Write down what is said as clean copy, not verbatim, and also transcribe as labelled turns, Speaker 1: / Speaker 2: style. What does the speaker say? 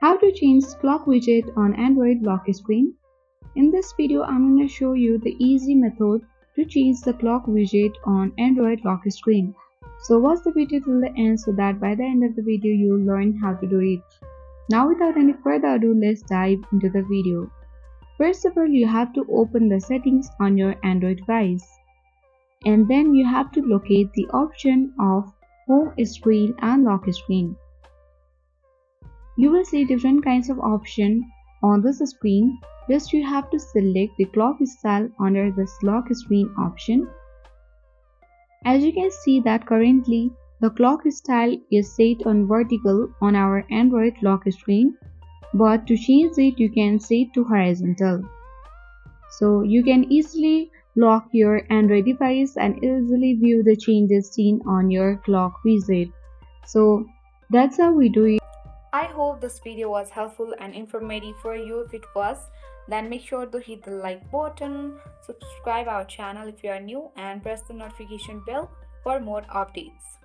Speaker 1: How to change clock widget on Android lock screen. In this video, I'm going to show you the easy method to change the clock widget on Android lock screen. So watch the video till the end so that by the end of the video you'll learn how to do it. Now without any further ado, let's dive into the video. First of all, you have to open the settings on your Android device. And then you have to locate the option of home screen and lock screen. You will see different kinds of options on this screen. Just you have to select the clock style under this lock screen option. As you can see that currently the clock style is set on vertical on our Android lock screen, but to change it you can set to horizontal. So you can easily lock your Android device and easily view the changes seen on your clock widget. So that's how we do it.
Speaker 2: I hope this video was helpful and informative for you. If it was, then make sure to hit the like button, subscribe our channel if you are new, and press the notification bell for more updates.